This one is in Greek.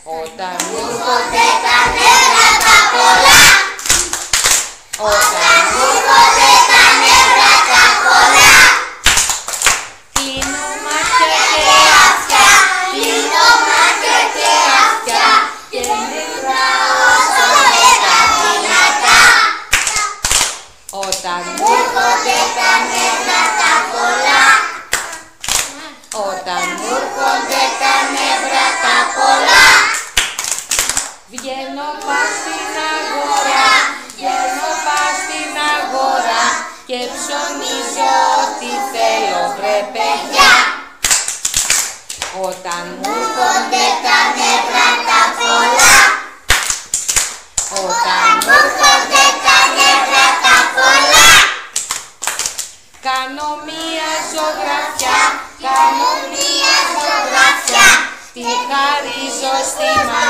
Όταν μου έρχονται τα νεύρα τα πολλά, όταν μου έρχονται τα νεύρα τα πολλά, κλείνω μάτια και αυτιά, κλείνω μάτια και αυτιά και νευράω όσο τα δυνατά. Όταν μου έρχονται τα νεύρα τα πολλά, όταν μου έρχονται τα νεύρα τα πολλά, βγαίνω πας στην αγορά, βγαίνω πας στην αγορά και ψωνίζω ό,τι θέλω βρε παιδιά. Όταν μου έρχονται τα νεύρα τα πολλά, όταν μου έρχονται τα νεύρα τα πολλά, κάνω μία ζωγραφιά, κάνω μία ζωγραφιά, τη χαρίζω στη μάτια.